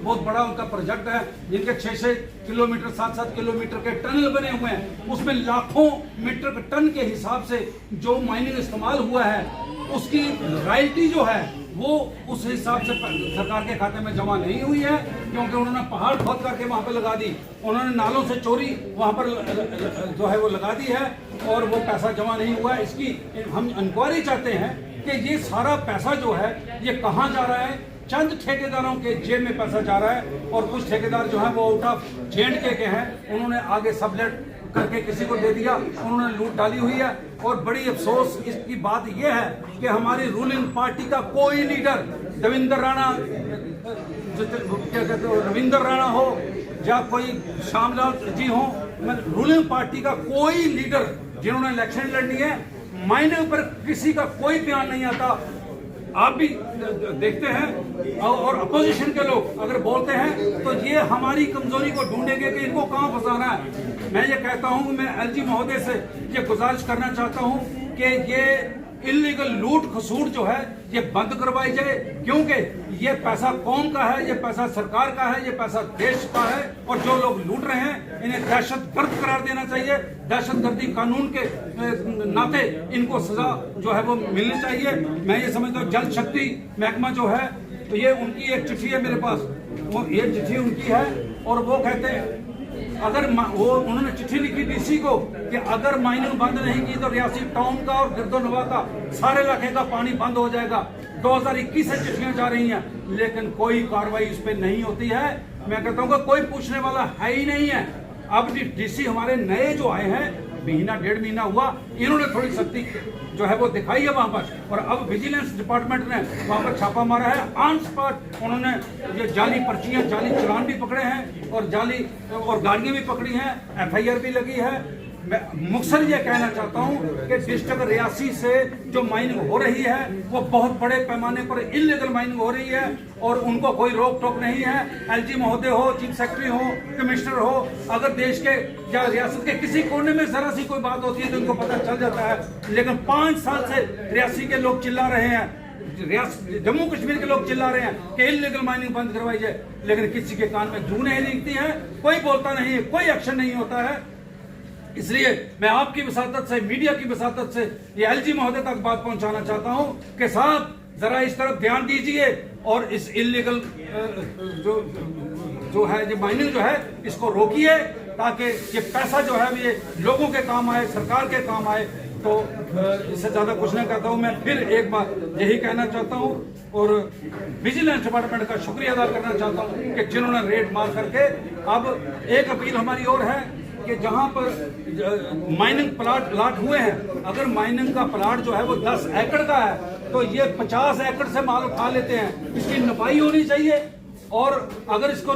बहुत बड़ा उनका प्रोजेक्ट है, जिनके 6-6 किलोमीटर 7-7 किलोमीटर के टनल बने हुए हैं, उसमें लाखों मीटर टन के हिसाब से जो माइनिंग इस्तेमाल हुआ है उसकी रॉयल्टी जो है वो उस हिसाब से सरकार के खाते में जमा नहीं हुई है, क्योंकि उन्होंने पहाड़ खोद करके वहाँ पर लगा दी, उन्होंने नालों से चोरी वहाँ पर जो है वो लगा दी है और वो पैसा जमा नहीं हुआ है। इसकी हम इंक्वायरी चाहते हैं कि ये सारा पैसा जो है ये कहाँ जा रहा है। चंद ठेकेदारों के जेब में पैसा जा रहा है और कुछ ठेकेदार जो है वो आउट ऑफ J&K के हैं, उन्होंने आगे सबलेट करके किसी को दे दिया, उन्होंने लूट डाली हुई है। और बड़ी अफसोस इसकी बात यह है कि हमारी रूलिंग पार्टी का कोई लीडर देवेंद्र राणा, क्या कहते हो, रविंद्र राणा हो या कोई श्यामलाल जी हो, रूलिंग पार्टी का कोई लीडर जिन्होंने इलेक्शन लड़नी है, माइनिंग पर किसी का कोई बयान नहीं आता। आप भी देखते हैं और अपोजिशन के लोग अगर बोलते हैं तो ये हमारी कमजोरी को ढूंढेंगे कि इनको कहां फंसाना है। मैं ये कहता हूं, मैं LG महोदय से ये गुजारिश करना चाहता हूं कि ये इलीगल लूट खसूट जो है ये बंद करवाई जाए, क्योंकि ये पैसा कौम का है, ये पैसा सरकार का है, ये पैसा देश का है और जो लोग लूट रहे हैं इन्हें दहशतगर्द करार देना चाहिए। दहशतगर्दी कानून के नाते इनको सजा जो है वो मिलनी चाहिए। मैं ये समझता हूँ जल शक्ति महकमा जो है तो ये उनकी एक चिट्ठी है मेरे पास, वो ये चिट्ठी उनकी है और वो कहते हैं अगर वो उन्होंने चिट्ठी लिखी DC को कि अगर माइनिंग बंद नहीं की तो रियासी टाउन का और गिरदोनवा का सारे इलाके का पानी बंद हो जाएगा। 2021 से चिट्ठियां जा रही हैं लेकिन कोई कार्रवाई इस पे नहीं होती है। मैं कहता हूँ कि कोई पूछने वाला है ही नहीं है। अब DC हमारे नए जो आए हैं, महीना 1.5 महीना हुआ, इन्होंने थोड़ी सख्ती जो है वो दिखाई है वहां पर और अब विजिलेंस डिपार्टमेंट ने वहां पर छापा मारा है। ऑन स्पॉट उन्होंने ये जाली पर्चियां, जाली चालान भी पकड़े हैं और जाली और गाड़ियां भी पकड़ी हैं, FIR भी लगी है। मैं मुख्तसर ये कहना चाहता हूँ कि डिस्ट्रिक्ट रियासी से जो माइनिंग हो रही है वो बहुत बड़े पैमाने पर इलीगल माइनिंग हो रही है और उनको कोई रोक टोक नहीं है। LG महोदय हो, चीफ सेक्रेटरी हो, कमिश्नर हो, अगर देश के या रियासत के किसी कोने में जरा सी कोई बात होती है तो उनको पता चल जाता है। लेकिन 5 साल से रियासी के लोग चिल्ला रहे हैं, जम्मू कश्मीर के लोग चिल्ला रहे हैं कि इलीगल माइनिंग बंद करवाई जाए, लेकिन किसी के कान में जू नहीं दिखती है, कोई बोलता नहीं है, कोई एक्शन नहीं होता है। इसलिए मैं आपकी वसातत से, मीडिया की वसातत से ये LG महोदय तक बात पहुंचाना चाहता हूं कि साहब जरा इस तरफ ध्यान दीजिए और इस इलीगल जो है ये माइनिंग जो है इसको रोकिए ताकि ये पैसा जो है ये लोगों के काम आए, सरकार के काम आए। तो इससे ज्यादा कुछ नहीं कहता हूं। मैं फिर एक बार यही कहना चाहता हूं और विजिलेंस डिपार्टमेंट का शुक्रिया अदा करना चाहता हूं कि जिन्होंने रेड मार करके। अब एक अपील हमारी और है कि जहां पर माइनिंग प्लाट हुए हैं, अगर माइनिंग का प्लाट जो है वो 10 एकड़ का है तो ये 50 एकड़ से माल उठा लेते हैं, इसकी नपाई होनी चाहिए और अगर इसको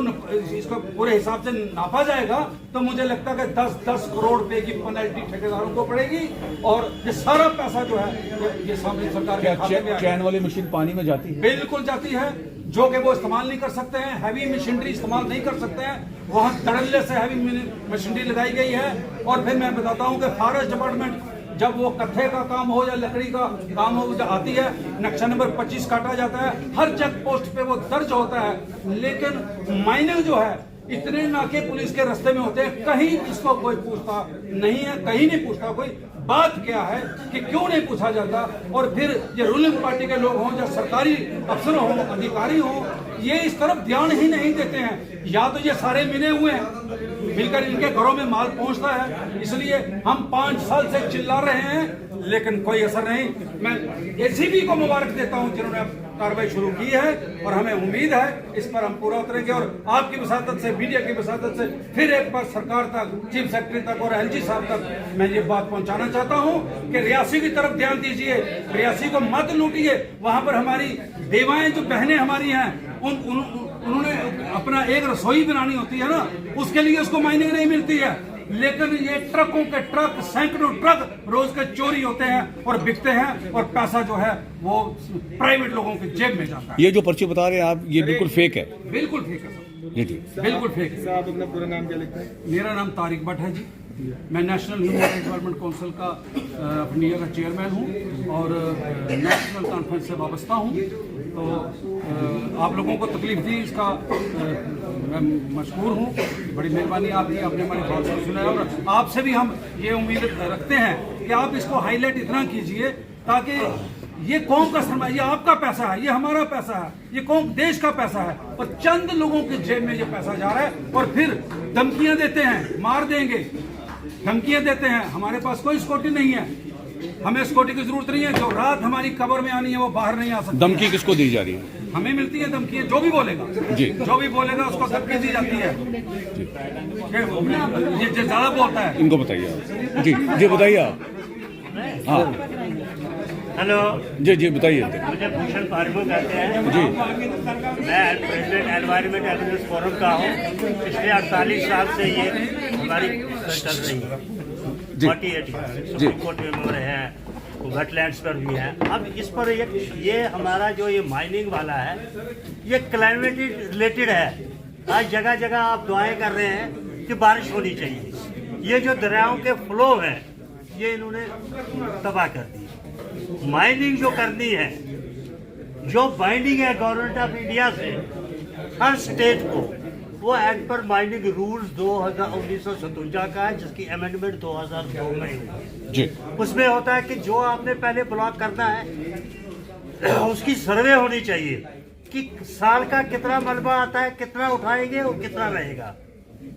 पूरे हिसाब से नापा जाएगा तो मुझे लगता है कि 10-10 करोड़ रुपए की पेनल्टी ठेकेदारों को पड़ेगी और ये सारा पैसा जो है ये सामने सरकार के खाते में। चैन वाली मशीन पानी में जाती है? बिल्कुल जाती है, जो कि वो इस्तेमाल नहीं कर सकते हैं, हैवी मशीनरी इस्तेमाल नहीं कर सकते हैं। वहाँ धड़ल्ले से हैवी मशीनरी लगाई गई है। और फिर मैं बताता हूँ कि फॉरेस्ट डिपार्टमेंट जब वो कत्थे का काम हो या लकड़ी का काम हो जब आती है, नक्शा नंबर 25 काटा जाता है, हर चेक पोस्ट पे वो दर्ज होता है। लेकिन माइनिंग जो है इतने नाके पुलिस के रास्ते में होते हैं, कहीं इसको कोई पूछता नहीं है, कहीं नहीं पूछता कोई। बात क्या है कि क्यों नहीं पूछा जाता? और फिर ये रूलिंग पार्टी के लोग हों या सरकारी अफसर हों, अधिकारी हों, ये इस तरफ ध्यान ही नहीं देते हैं। या तो ये सारे मिले हुए हैं, मिलकर इनके घरों में माल पहुंचता है, इसलिए हम 5 साल से चिल्ला रहे हैं लेकिन कोई असर नहीं। मैं ACB को मुबारक देता हूं जिन्होंने कार्रवाई शुरू की है और हमें उम्मीद है इस पर हम पूरा उतरेंगे। और आपकी वसातत से, मीडिया की वसातत से फिर एक बार सरकार तक, चीफ सेक्रेटरी तक और LG साहब तक मैं ये बात पहुंचाना चाहता हूं कि रियासी की तरफ ध्यान दीजिए, रियासी को मत लूटिए। वहां पर हमारी देवाएं जो बहनें हमारी हैं उन्होंने अपना एक रसोई बनानी होती है ना, उसके लिए उसको माइनिंग नहीं मिलती है। लेकिन ये ट्रकों के ट्रक, सैकड़ों ट्रक रोज के चोरी होते हैं और बिकते हैं और पैसा जो है वो प्राइवेट लोगों के जेब में जाता है। ये जो पर्ची बता रहे हैं आप, ये बिल्कुल फेक है? बिल्कुल फेक है जी, बिल्कुल फेक है। आप अपना पूरा नाम क्या लिखते हैं? मेरा नाम तारिक भट्ट है जी। मैं national human rights development council का ऑफ इंडिया का चेयरमैन हूँ और नेशनल कॉन्फ्रेंस से वाबस्ता हूँ। तो आप लोगों को तकलीफ दी, इसका मैं मशकूर हूँ। बड़ी मेहरबानी आपकी, आपने हमारी बात को सुना। और आपसे भी हम ये उम्मीद रखते हैं कि आप इसको हाईलाइट इतना कीजिए ताकि ये कौम का सरमाया, ये आपका पैसा है, ये हमारा पैसा है, ये कौम देश का पैसा है, और चंद लोगों के जेब में ये पैसा जा रहा है और फिर धमकियां देते हैं, मार देंगे, धमकियां देते हैं। हमारे पास कोई सिक्योरिटी नहीं है, हमें सिक्योरिटी की जरूरत नहीं है। जो रात हमारी कब्र में आनी है वो बाहर नहीं आ सकती। धमकी किसको दी जा रही है? हमें मिलती है धमकी, जो भी बोलेगा जी, जो भी बोलेगा उसको धमकी दी जाती है। ये जो ज्यादा बोलता है इनको बताइए आप। जी जी बताइए आप। हाँ हेलो जी जी बताइए। मुझे भूषण पारगो कहते हैं जी मैं प्रेसिडेंट एनवायरमेंट एविडेंस फोरम का हूँ। पिछले 48 साल से ये हमारी चल रही है। 48 सुप्रीम कोर्ट में रहे हैं, वेटलैंड्स पर भी हैं। अब इस पर ये हमारा जो ये माइनिंग वाला है ये क्लाइमेट रिलेटेड है। आज जगह जगह आप दुआएं कर रहे हैं कि बारिश होनी चाहिए। ये जो दरियाओं के फ्लो हैं ये इन्होंने तबाह कर दी। माइनिंग जो करनी है, जो बाइंडिंग है गवर्नमेंट ऑफ इंडिया से हर स्टेट को, वो एक्ट पर माइनिंग रूल्स 1957 का है, जिसकी अमेंडमेंट 2002 में हुई जी। उसमें होता है कि जो आपने पहले ब्लॉक करना है उसकी सर्वे होनी चाहिए कि साल का कितना मलबा आता है, कितना उठाएंगे और कितना रहेगा।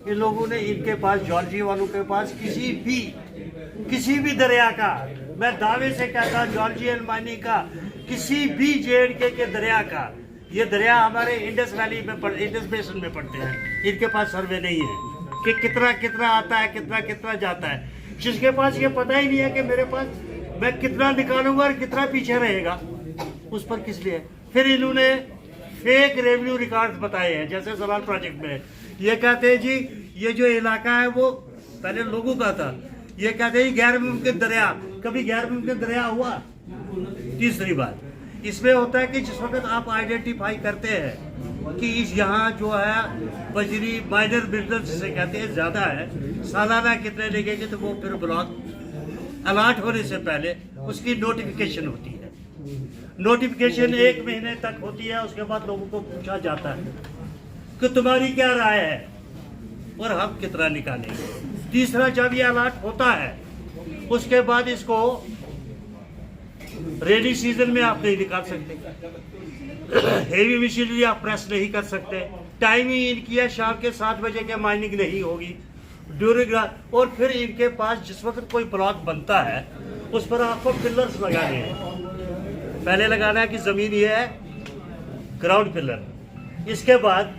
इन लोगों ने, इनके पास, जॉर्जी वालों के पास किसी भी दरिया का, मैं दावे से कहता हूँ जॉर्जियन माइनिंग का, किसी भी JNK के दरिया का, ये दरिया हमारे इंडस वैली में इंडस बेसिन में पड़ते हैं, इनके पास सर्वे नहीं है कि कितना कितना आता है, कितना कितना जाता है। जिसके पास ये पता ही नहीं है कि मेरे पास मैं कितना निकालूंगा और कितना पीछे रहेगा, उस पर किस लिए। फिर इन्होंने फेक रेवेन्यू रिकॉर्ड बताए हैं, जैसे सलाल प्रोजेक्ट में ये कहते हैं जी ये जो इलाका है वो पहले लोगों का था, ये कहते हैं गैर मुमकिन दरिया, कभी गैर मुमकिन दरिया हुआ। तीसरी बात इसमें होता है कि जिस वक्त आप आइडेंटिफाई करते हैं कि इस यहाँ जो है बजरी माइनर बिजनेस जिसे कहते हैं ज़्यादा है, सालाना कितने लगेंगे, तो वो फिर ब्लॉक अलॉट होने से पहले उसकी नोटिफिकेशन होती है। नोटिफिकेशन 1 महीने तक होती है, उसके बाद लोगों को पूछा जाता है कि तुम्हारी क्या राय है और हम कितना निकालेंगे। तीसरा, जब ये अलॉट होता है उसके बाद इसको रेनी सीजन में आप नहीं निकाल सकते, हेवी मशीनरी आप प्रेस नहीं कर सकते, टाइमिंग इनकी है शाम के 7 बजे के माइनिंग नहीं होगी ड्यूरिंग। और फिर इनके पास जिस वक्त कोई ब्लॉक बनता है उस पर आपको पिलर्स लगाने हैं। पहले लगाना है कि जमीन ये है ग्राउंड पिलर, इसके बाद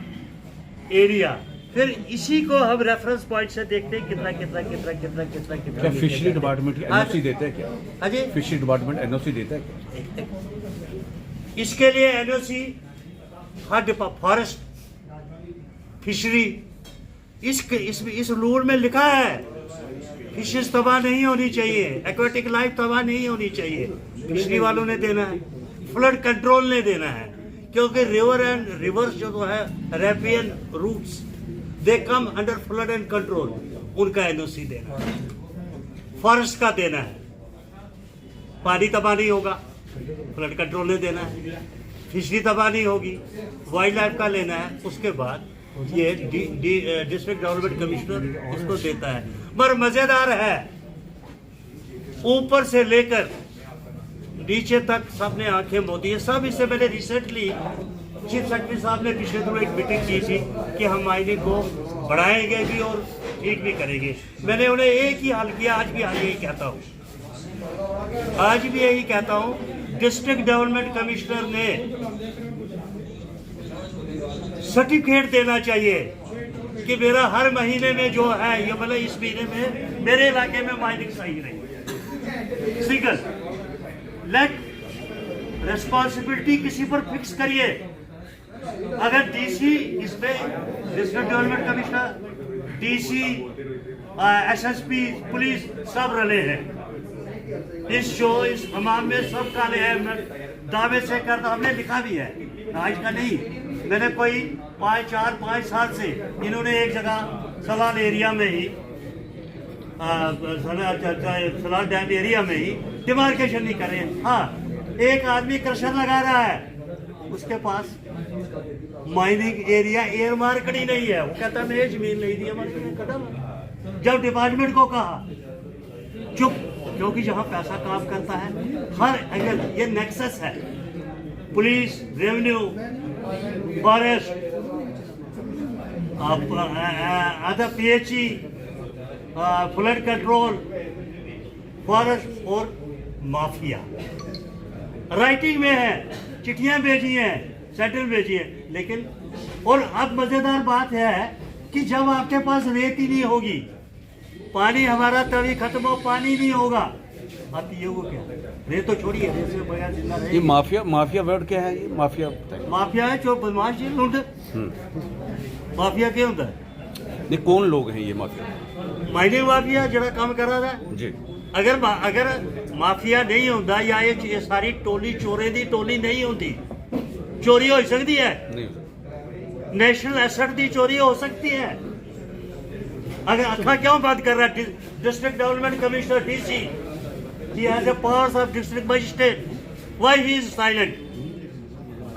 एरिया, फिर इसी को हम रेफरेंस पॉइंट से देखते हैं कितना कितना कितना कितना कितना कितना। क्या फिशरी डिपार्टमेंट NOC देता है क्या? हाँ जी, फिशरी डिपार्टमेंट NOC देता है क्या? इसके लिए NOC हर फॉरेस्ट फिशरी इस रूल में लिखा है फिशेस तबाह नहीं होनी चाहिए, एक्वेटिक लाइफ तबाह नहीं होनी चाहिए, फिशरी वालों ने देना है, फ्लड कंट्रोल ने देना है, क्योंकि रिवर एंड रिवर्स जो है riparian roots they come under flood and control, उनका NOC देना है, फॉरेस्ट का देना है, पानी तबाह नहीं होगा, फ्लड कंट्रोल ने देना है, फिशरी तबाह नहीं होगी, वाइल्ड लाइफ का लेना है, उसके बाद ये डिस्ट्रिक्ट डेवलपमेंट कमिश्नर उसको देता है। मगर मजेदार है, ऊपर से लेकर नीचे तक सबने आंखें मोदी है सब। इससे मैंने रिसेंटली चीफ सेक्रेटरी साहब ने पिछले दिनों एक मीटिंग की थी कि हम माइनिंग को बढ़ाएंगे भी और ठीक भी करेंगे। मैंने उन्हें एक ही हाल किया, आज भी यही कहता हूँ, आज भी यही कहता हूँ। डिस्ट्रिक्ट डेवलपमेंट कमिश्नर ने सर्टिफिकेट देना चाहिए कि मेरा हर महीने में जो है, ये मतलब इस महीने में मेरे इलाके में माइनिंग सही रही। सिंगल लेट रिस्पॉन्सिबिलिटी किसी पर फिक्स करिए। अगर DC इसमें district development commissioner, DC, SSP, police सब रले हैं, इस हमाम में सब काले हैं। मैं दावे से करता, हमने लिखा भी है, आज का नहीं, मैंने कोई 4-5 साल से इन्होंने एक जगह सलाल एरिया में ही सलाल डैम एरिया में ही डिमार्केशन नहीं कर रहे हैं। हाँ, एक आदमी क्रशर लगा रहा है, उसके पास माइनिंग एरिया एयर मार्केट ही नहीं है। वो कहता मैं जमीन नहीं दी हमारे को खत्म। जब डिपार्टमेंट को कहा चुप, क्योंकि जहां पैसा काम करता है हर एंगल, ये नेक्सस है, police, revenue, forest, other PHE, flood control, forest और माफिया राइटिंग में है, चिट्ठियां भेजी हैं, सेटल भेजी है। लेकिन और अब मजेदार बात है कि जब आपके पास रेत ही नहीं होगी, पानी हमारा तभी खत्म हो, पानी नहीं होगा, आप पियोगे क्या? रेत तो छोड़िए, रेत से बगैर जिंदा ये रहेगी। माफिया वर्ड क्या है? ये माफिया बताइए। माफिया है जो बदमाश जी लूट। माफिया क्या होता है? ये कौन लोग हैं ये माफिया? माइनिंग माफिया जरा काम कर रहा था। जी अगर माफिया नहीं होता या ये सारी टोली चोरे दी टोली नहीं होती, चोरी हो सकती है, नहीं नेशनल एसेट दी चोरी हो सकती है। अगर अखा क्यों बात कर रहा है? District development commissioner DC, he has the powers of district magistrate, why he is silent?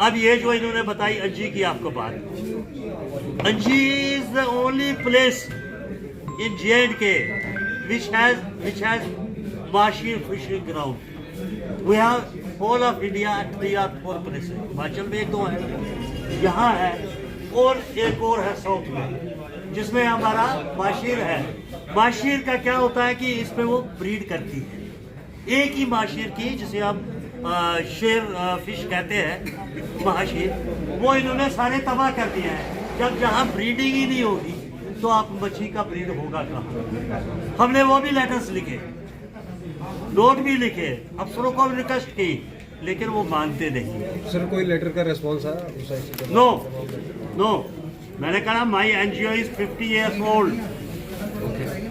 अब ये जो इन्होंने बताई अंजी की आपको बात, अंजी is the only place in J&K which has marshy fishing ground. We have whole of India 3 or 4 places. Himachal में 1-2 है, यहाँ है और एक और है साउथ में जिसमें हमारा माशीर है। माशीर का क्या होता है कि इसमें वो ब्रीड करती है एक ही माशीर की, जिसे हम शेर फिश कहते हैं, महाशीर, वो इन्होंने सारे तबाह कर दिए हैं। जब जहाँ ब्रीडिंग ही नहीं होगी तो आप मच्छी का ब्रीड होगा कहाँ? हमने वो भी लेटर्स लिखे, नोट भी लिखे, अफसरों को भी रिक्वेस्ट की, लेकिन वो मानते नहीं। सर कोई लेटर का रिस्पॉन्स आया? नो, मैंने कहा माई NGO is 50 years old.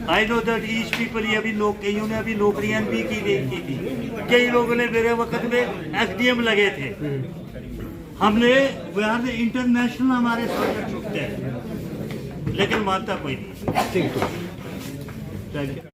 I know that each people, ये अभी कईयों ने अभी नौकरियां भी की थी, कई लोगों ने मेरे वक्त में SDM लगे थे। हमने इंटरनेशनल हमारे साथ छुपते हैं, लेकिन मानता कोई नहीं। ठीक है। Thank you.